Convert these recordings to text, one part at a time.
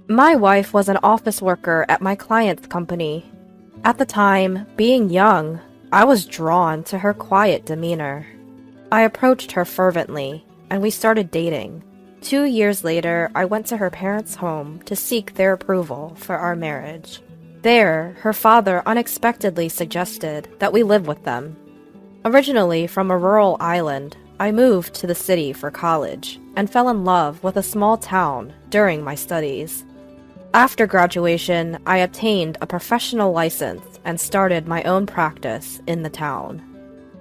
My wife was an office worker at my client's company. At the time, being young, I was drawn to her quiet demeanor. I approached her fervently, and we started dating. 2 years later, I went to her parents' home to seek their approval for our marriage. There, her father unexpectedly suggested that we live with them. Originally from a rural island, I moved to the city for college and fell in love with a small town during my studies. After graduation, I obtained a professional license and started my own practice in the town.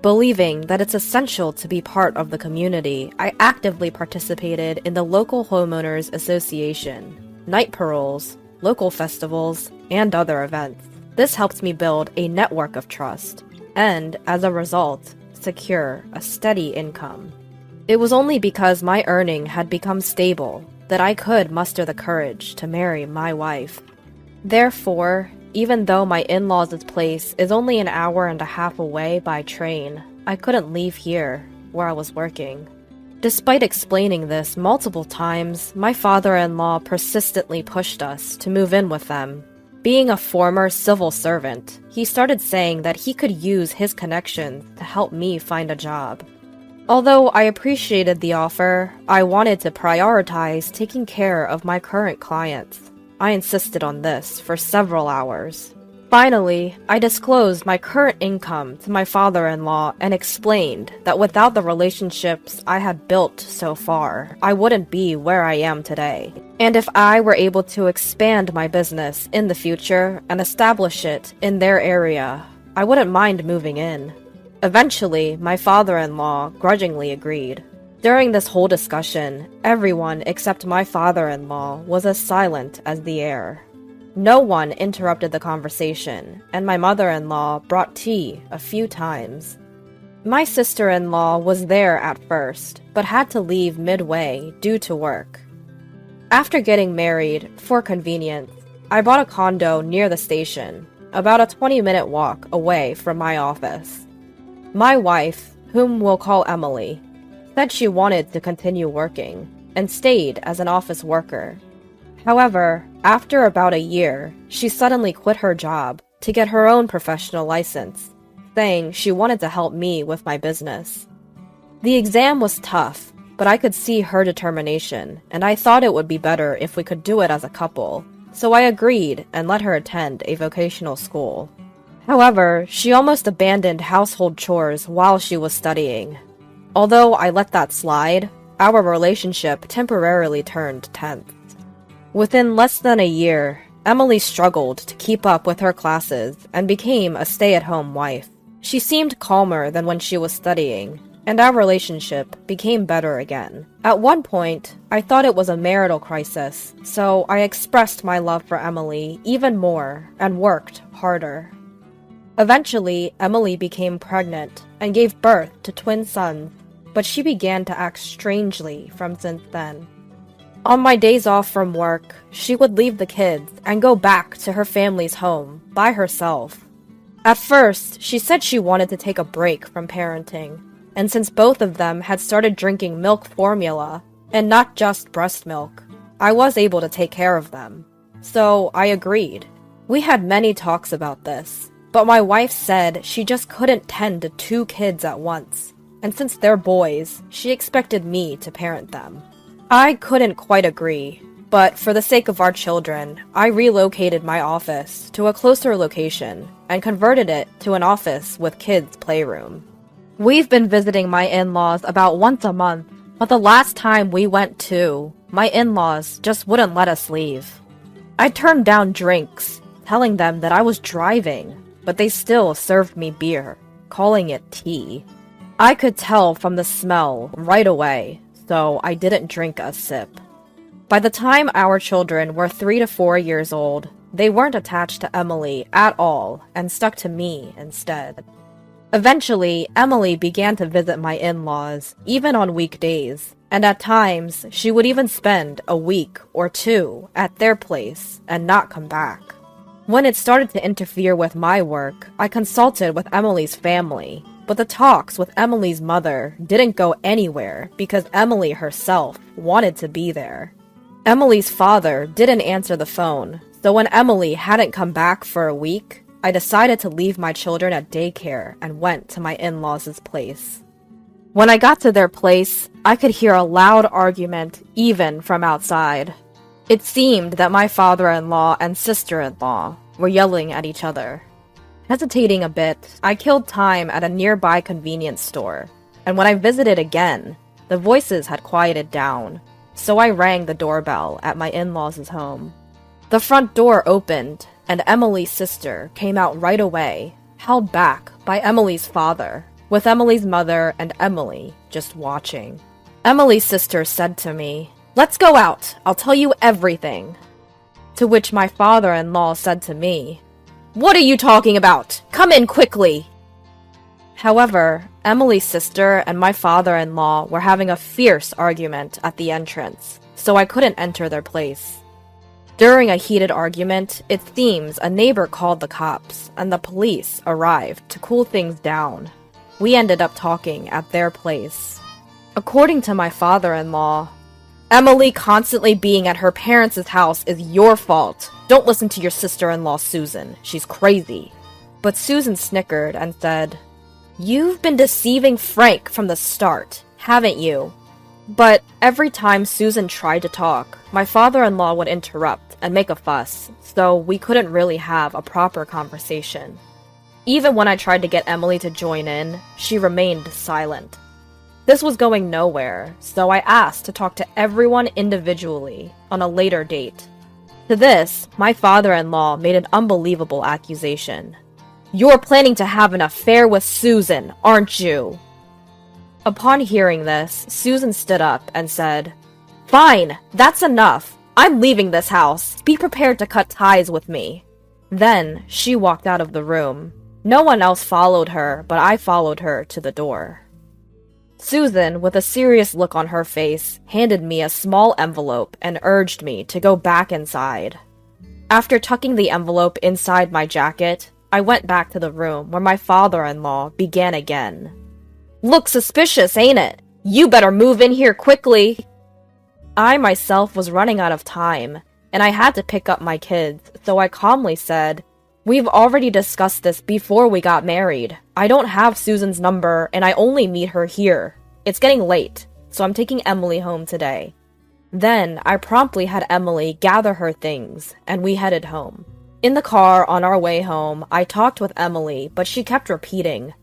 Believing that it's essential to be part of the community, I actively participated in the local homeowners association, night paroles, local festivals, and other events. This helped me build a network of trust and, as a result, secure a steady income. It was only because my earning had become stable that I could muster the courage to marry my wife. Therefore, even though my in-laws' place is only an hour and a half away by train, I couldn't leave here, where I was working. Despite explaining this multiple times, my father-in-law persistently pushed us to move in with them. Being a former civil servant, he started saying that he could use his connections to help me find a job. Although I appreciated the offer, I wanted to prioritize taking care of my current clients. I insisted on this for several hours. Finally, I disclosed my current income to my father-in-law and explained that without the relationships I had built so far, I wouldn't be where I am today. And if I were able to expand my business in the future and establish it in their area, I wouldn't mind moving in. Eventually, my father-in-law grudgingly agreed. During this whole discussion, everyone except my father-in-law was as silent as the air. No one interrupted the conversation, and my mother-in-law brought tea a few times. My sister-in-law was there at first, but had to leave midway due to work. After getting married, for convenience, I bought a condo near the station, about a 20-minute walk away from my office. My wife, whom we'll call Emily, said she wanted to continue working, and stayed as an office worker. However, after about a year, she suddenly quit her job to get her own professional license, saying she wanted to help me with my business. The exam was tough, but I could see her determination, and I thought it would be better if we could do it as a couple, so I agreed and let her attend a vocational school. However, she almost abandoned household chores while she was studying. Although I let that slide, our relationship temporarily turned tense. Within less than a year, Emily struggled to keep up with her classes and became a stay-at-home wife. She seemed calmer than when she was studying, and our relationship became better again. At one point, I thought it was a marital crisis, so I expressed my love for Emily even more and worked harder. Eventually, Emily became pregnant and gave birth to twin sons, but she began to act strangely from since then. On my days off from work, she would leave the kids and go back to her family's home by herself. At first, she said she wanted to take a break from parenting, and since both of them had started drinking milk formula, and not just breast milk, I was able to take care of them. So I agreed. We had many talks about this, but my wife said she just couldn't tend to 2 kids at once, and since they're boys, she expected me to parent them. I couldn't quite agree, but for the sake of our children, I relocated my office to a closer location and converted it to an office with kids' playroom. We've been visiting my in-laws about once a month, but the last time we went to, my in-laws just wouldn't let us leave. I turned down drinks, telling them that I was driving, but they still served me beer, calling it tea. I could tell from the smell right away, so I didn't drink a sip. By the time our children were 3 to 4 years old, they weren't attached to Emily at all and stuck to me instead. Eventually, Emily began to visit my in-laws, even on weekdays, and at times, she would even spend a week or 2 at their place and not come back. When it started to interfere with my work, I consulted with Emily's family, but the talks with Emily's mother didn't go anywhere because Emily herself wanted to be there. Emily's father didn't answer the phone, so when Emily hadn't come back for a week, I decided to leave my children at daycare and went to my in-laws' place. When I got to their place, I could hear a loud argument even from outside. It seemed that my father-in-law and sister-in-law were yelling at each other. Hesitating a bit, I killed time at a nearby convenience store, and when I visited again, the voices had quieted down, so I rang the doorbell at my in-laws' home. The front door opened, and Emily's sister came out right away, held back by Emily's father, with Emily's mother and Emily just watching. Emily's sister said to me, "Let's go out, I'll tell you everything." To which my father-in-law said to me, "What are you talking about? Come in quickly!" However, Emily's sister and my father-in-law were having a fierce argument at the entrance, so I couldn't enter their place. During a heated argument, it seems a neighbor called the cops, and the police arrived to cool things down. We ended up talking at their place. According to my father-in-law, "Emily constantly being at her parents' house is your fault. Don't listen to your sister-in-law, Susan. She's crazy." But Susan snickered and said, "You've been deceiving Frank from the start, haven't you?" But every time Susan tried to talk, my father-in-law would interrupt and make a fuss, so we couldn't really have a proper conversation. Even when I tried to get Emily to join in, she remained silent. This was going nowhere, so I asked to talk to everyone individually on a later date. To this, my father-in-law made an unbelievable accusation. "You're planning to have an affair with Susan, aren't you?" Upon hearing this, Susan stood up and said, "Fine, that's enough. I'm leaving this house. Be prepared to cut ties with me." Then she walked out of the room. No one else followed her, but I followed her to the door. Susan, with a serious look on her face, handed me a small envelope and urged me to go back inside. After tucking the envelope inside my jacket, I went back to the room where my father-in-law began again. "Looks suspicious, ain't it? You better move in here quickly." I myself was running out of time, and I had to pick up my kids, so I calmly said, "We've already discussed this before we got married. I don't have Susan's number, and I only meet her here. It's getting late, so I'm taking Emily home today." Then I promptly had Emily gather her things, and we headed home. In the car on our way home, I talked with Emily, but she kept repeating,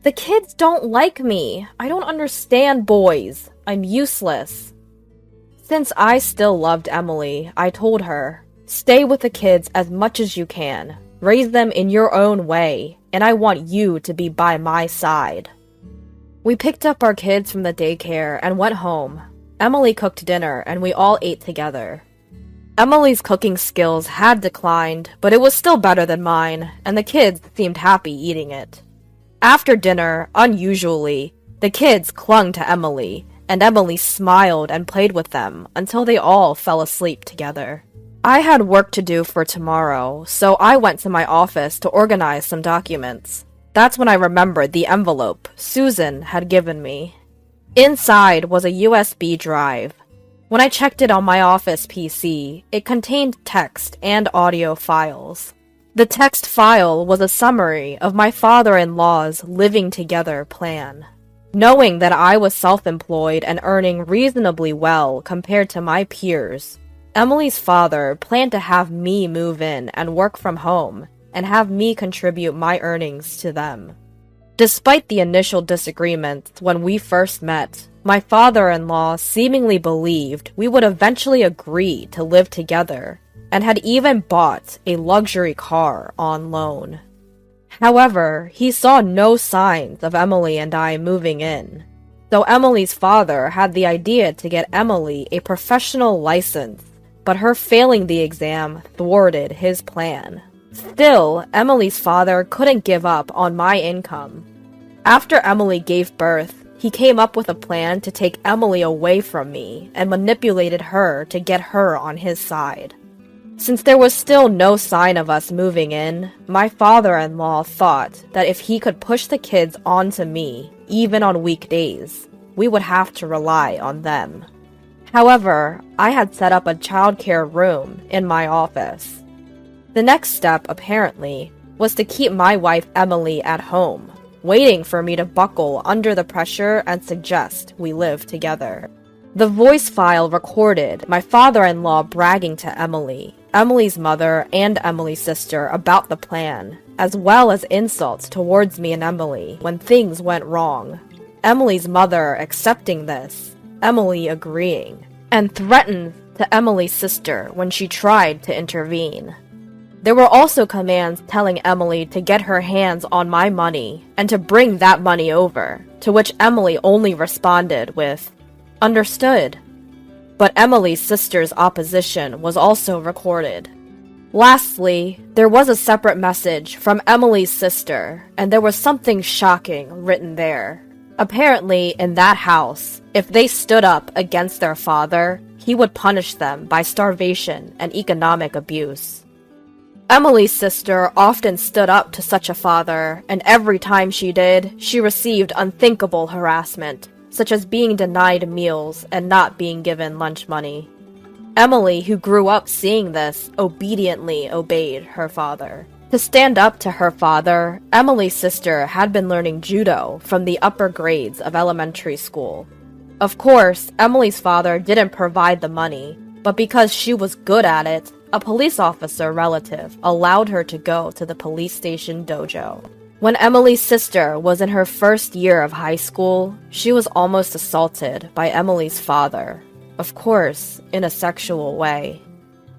"The kids don't like me. I don't understand boys. I'm useless." Since I still loved Emily, I told her, "Stay with the kids as much as you can. Raise them in your own way, and I want you to be by my side." We picked up our kids from the daycare and went home. Emily cooked dinner, and we all ate together. Emily's cooking skills had declined, but it was still better than mine, and the kids seemed happy eating it. After dinner, unusually, the kids clung to Emily, and Emily smiled and played with them until they all fell asleep together. I had work to do for tomorrow, so I went to my office to organize some documents. That's when I remembered the envelope Susan had given me. Inside was a USB drive. When I checked it on my office PC, it contained text and audio files. The text file was a summary of my father-in-law's living together plan. Knowing that I was self-employed and earning reasonably well compared to my peers, Emily's father planned to have me move in and work from home, and have me contribute my earnings to them. Despite the initial disagreements when we first met, my father-in-law seemingly believed we would eventually agree to live together, and had even bought a luxury car on loan. However, he saw no signs of Emily and I moving in, so Emily's father had the idea to get Emily a professional license, but her failing the exam thwarted his plan. Still, Emily's father couldn't give up on my income. After Emily gave birth, he came up with a plan to take Emily away from me and manipulated her to get her on his side. Since there was still no sign of us moving in, my father-in-law thought that if he could push the kids onto me, even on weekdays, we would have to rely on them. However, I had set up a childcare room in my office. The next step, apparently, was to keep my wife Emily at home, waiting for me to buckle under the pressure and suggest we live together. The voice file recorded my father-in-law bragging to Emily, Emily's mother, and Emily's sister about the plan, as well as insults towards me and Emily when things went wrong. Emily's mother accepting this, Emily agreeing, and threatened to Emily's sister when she tried to intervene. There were also commands telling Emily to get her hands on my money and to bring that money over, to which Emily only responded with, "Understood." But Emily's sister's opposition was also recorded. Lastly, there was a separate message from Emily's sister, and there was something shocking written there. Apparently, in that house, if they stood up against their father, he would punish them by starvation and economic abuse. Emily's sister often stood up to such a father, and every time she did, she received unthinkable harassment, such as being denied meals and not being given lunch money. Emily, who grew up seeing this, obediently obeyed her father. To stand up to her father, Emily's sister had been learning judo from the upper grades of elementary school. Of course, Emily's father didn't provide the money, but because she was good at it, a police officer relative allowed her to go to the police station dojo. When Emily's sister was in her first year of high school, she was almost assaulted by Emily's father, of course, in a sexual way.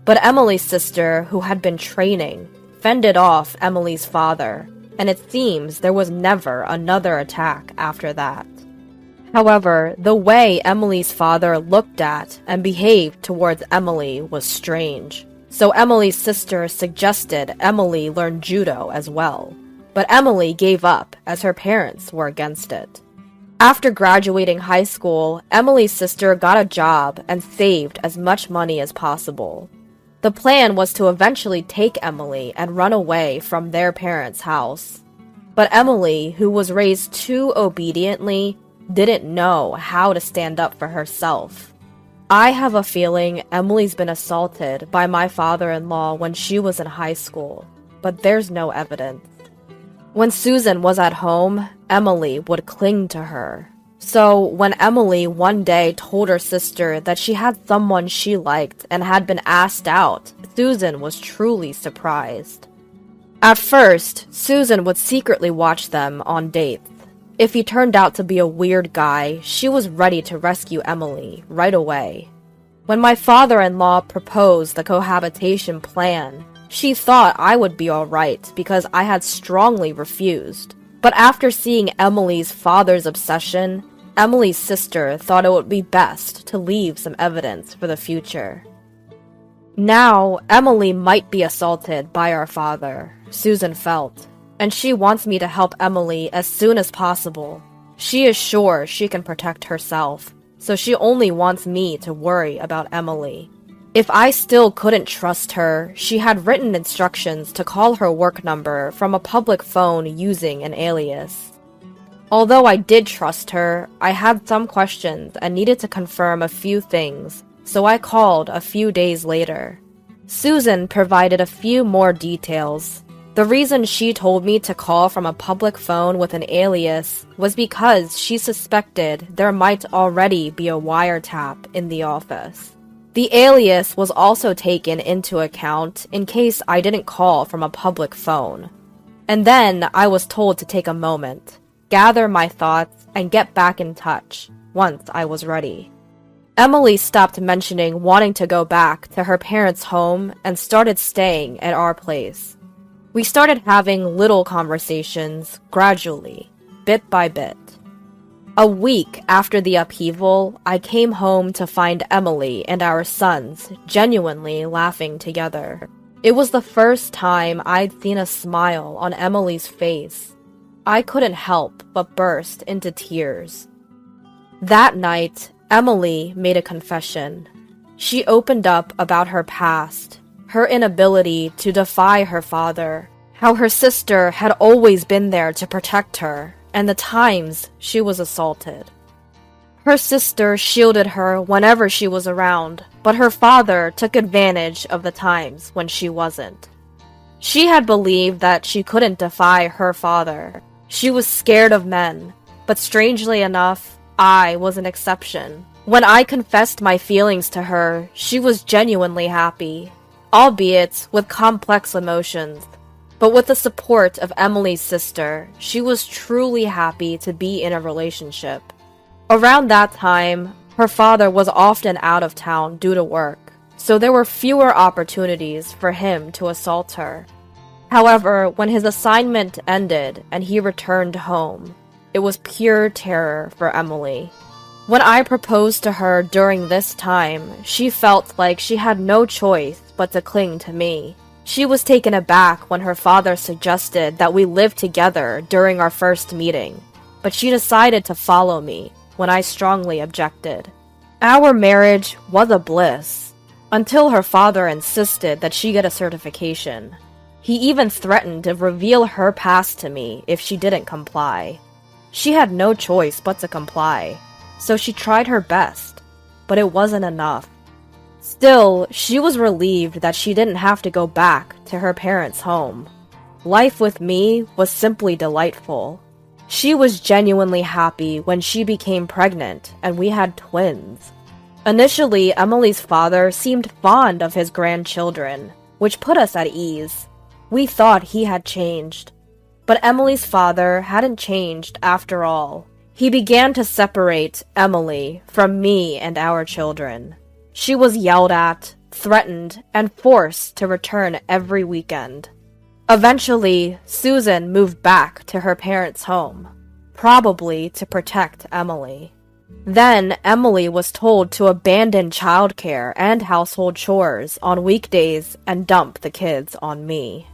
But Emily's sister, who had been training, fended off Emily's father, and it seems there was never another attack after that. However, the way Emily's father looked at and behaved towards Emily was strange, so Emily's sister suggested Emily learn judo as well, but Emily gave up as her parents were against it. After graduating high school, Emily's sister got a job and saved as much money as possible. The plan was to eventually take Emily and run away from their parents' house. But Emily, who was raised too obediently, didn't know how to stand up for herself. I have a feeling Emily's been assaulted by my father-in-law when she was in high school, but there's no evidence. When Susan was at home, Emily would cling to her. So when Emily one day told her sister that she had someone she liked and had been asked out, Susan was truly surprised. At first, Susan would secretly watch them on dates. If he turned out to be a weird guy, she was ready to rescue Emily right away. When my father-in-law proposed the cohabitation plan, she thought I would be alright because I had strongly refused. But after seeing Emily's father's obsession, Emily's sister thought it would be best to leave some evidence for the future. Now, Emily might be assaulted by our father, Susan felt, and she wants me to help Emily as soon as possible. She is sure she can protect herself, so she only wants me to worry about Emily. If I still couldn't trust her, she had written instructions to call her work number from a public phone using an alias. Although I did trust her, I had some questions and needed to confirm a few things, so I called a few days later. Susan provided a few more details. The reason she told me to call from a public phone with an alias was because she suspected there might already be a wiretap in the office. The alias was also taken into account in case I didn't call from a public phone. And then I was told to take a moment, gather my thoughts, and get back in touch once I was ready. Emily stopped mentioning wanting to go back to her parents' home and started staying at our place. We started having little conversations, gradually, bit by bit. A week after the upheaval, I came home to find Emily and our sons genuinely laughing together. It was the first time I'd seen a smile on Emily's face. I couldn't help but burst into tears. That night, Emily made a confession. She opened up about her past, her inability to defy her father, how her sister had always been there to protect her, and the times she was assaulted. Her sister shielded her whenever she was around, but her father took advantage of the times when she wasn't. She had believed that she couldn't defy her father. She was scared of men, but strangely enough, I was an exception. When I confessed my feelings to her, she was genuinely happy, albeit with complex emotions. But with the support of Emily's sister, she was truly happy to be in a relationship. Around that time, her father was often out of town due to work, so there were fewer opportunities for him to assault her. However, when his assignment ended and he returned home, it was pure terror for Emily. When I proposed to her during this time, she felt like she had no choice but to cling to me. She was taken aback when her father suggested that we live together during our first meeting, but she decided to follow me when I strongly objected. Our marriage was a bliss, until her father insisted that she get a certification. He even threatened to reveal her past to me if she didn't comply. She had no choice but to comply, so she tried her best, but it wasn't enough. Still, she was relieved that she didn't have to go back to her parents' home. Life with me was simply delightful. She was genuinely happy when she became pregnant and we had twins. Initially, Emily's father seemed fond of his grandchildren, which put us at ease. We thought he had changed. But Emily's father hadn't changed after all. He began to separate Emily from me and our children. She was yelled at, threatened, and forced to return every weekend. Eventually, Susan moved back to her parents' home, probably to protect Emily. Then, Emily was told to abandon childcare and household chores on weekdays and dump the kids on me.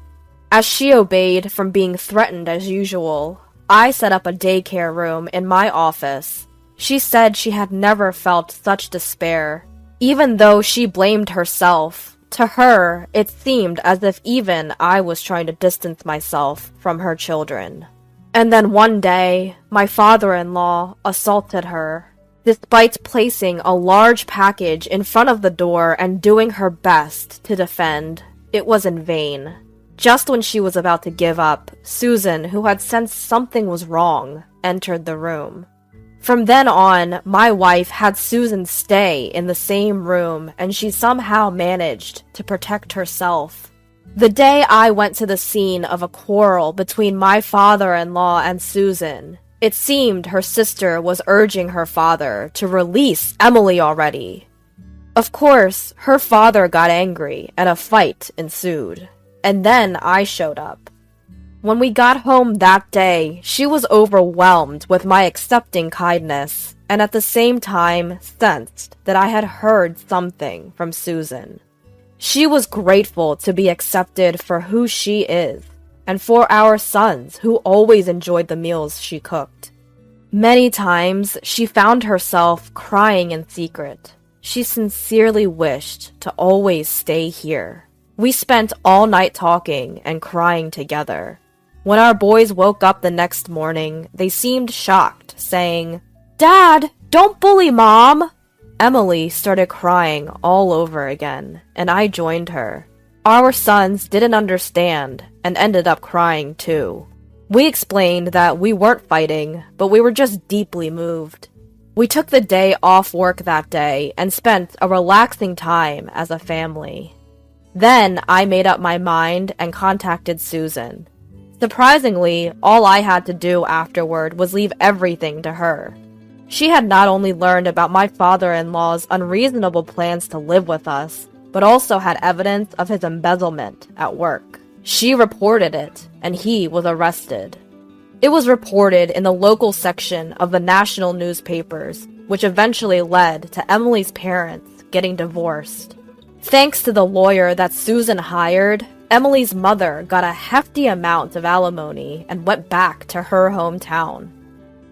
As she obeyed from being threatened as usual, I set up a daycare room in my office. She said she had never felt such despair, even though she blamed herself. To her, it seemed as if even I was trying to distance myself from her children. And then one day, my father-in-law assaulted her. Despite placing a large package in front of the door and doing her best to defend, it was in vain. Just when she was about to give up, Susan, who had sensed something was wrong, entered the room. From then on, my wife had Susan stay in the same room, and she somehow managed to protect herself. The day I went to the scene of a quarrel between my father-in-law and Susan, it seemed her sister was urging her father to release Emily already. Of course, her father got angry, and a fight ensued. And then I showed up. When we got home that day, she was overwhelmed with my accepting kindness, and at the same time sensed that I had heard something from Susan. She was grateful to be accepted for who she is, and for our sons who always enjoyed the meals she cooked. Many times, she found herself crying in secret. She sincerely wished to always stay here. We spent all night talking and crying together. When our boys woke up the next morning, they seemed shocked, saying, "Dad, don't bully Mom!" Emily started crying all over again, and I joined her. Our sons didn't understand and ended up crying too. We explained that we weren't fighting, but we were just deeply moved. We took the day off work that day and spent a relaxing time as a family. Then I made up my mind and contacted Susan. Surprisingly, all I had to do afterward was leave everything to her. She had not only learned about my father-in-law's unreasonable plans to live with us, but also had evidence of his embezzlement at work. She reported it, and he was arrested. It was reported in the local section of the national newspapers, which eventually led to Emily's parents getting divorced. Thanks to the lawyer that Susan hired, Emily's mother got a hefty amount of alimony and went back to her hometown.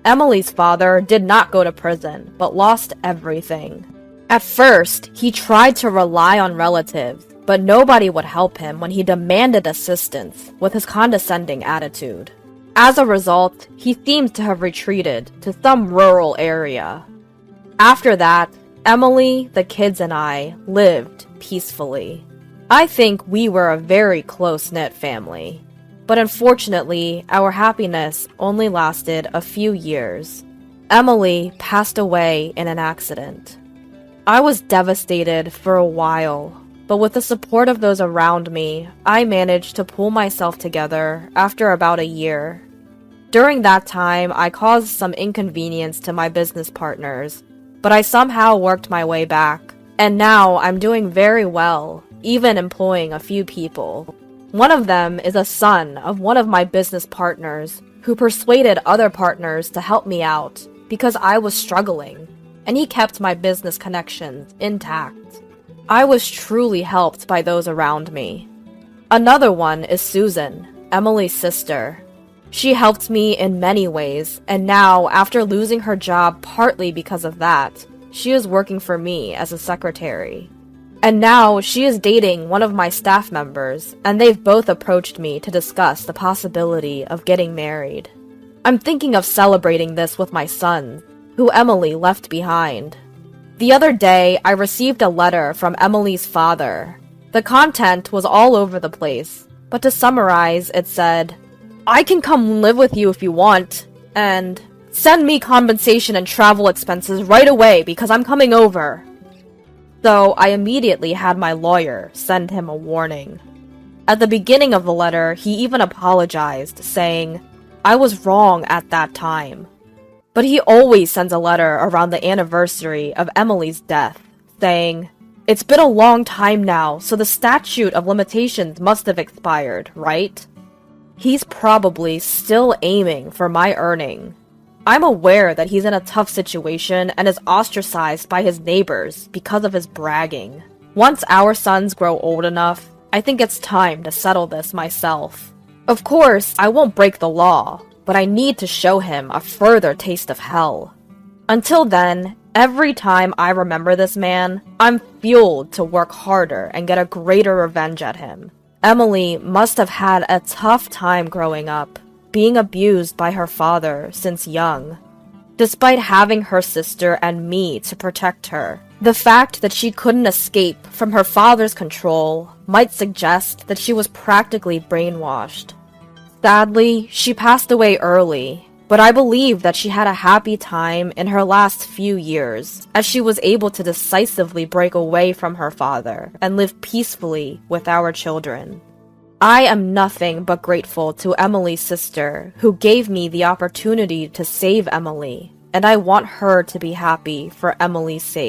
Emily's father did not go to prison, but lost everything. At first, he tried to rely on relatives, but nobody would help him when he demanded assistance with his condescending attitude. As a result, he seems to have retreated to some rural area. After that, Emily, the kids, and I lived peacefully. I think we were a very close-knit family, but unfortunately, our happiness only lasted a few years. Emily passed away in an accident. I was devastated for a while, but with the support of those around me, I managed to pull myself together after about a year. During that time, I caused some inconvenience to my business partners, but I somehow worked my way back, and now I'm doing very well, even employing a few people. One of them is a son of one of my business partners who persuaded other partners to help me out because I was struggling, and he kept my business connections intact. I was truly helped by those around me. Another one is Susan, Emily's sister. She helped me in many ways, and now, after losing her job partly because of that, she is working for me as a secretary. And now, she is dating one of my staff members, and they've both approached me to discuss the possibility of getting married. I'm thinking of celebrating this with my son, who Emily left behind. The other day, I received a letter from Emily's father. The content was all over the place, but to summarize, it said, "I can come live with you if you want, and send me compensation and travel expenses right away because I'm coming over." So I immediately had my lawyer send him a warning. At the beginning of the letter, he even apologized, saying, "I was wrong at that time." But he always sends a letter around the anniversary of Emily's death, saying, "It's been a long time now, so the statute of limitations must have expired, right?" He's probably still aiming for my earning. I'm aware that he's in a tough situation and is ostracized by his neighbors because of his bragging. Once our sons grow old enough, I think it's time to settle this myself. Of course, I won't break the law, but I need to show him a further taste of hell. Until then, every time I remember this man, I'm fueled to work harder and get a greater revenge at him. Emily must have had a tough time growing up, being abused by her father since young. Despite having her sister and me to protect her, the fact that she couldn't escape from her father's control might suggest that she was practically brainwashed. Sadly, she passed away early, but I believe that she had a happy time in her last few years, as she was able to decisively break away from her father and live peacefully with our children. I am nothing but grateful to Emily's sister, who gave me the opportunity to save Emily, and I want her to be happy for Emily's sake.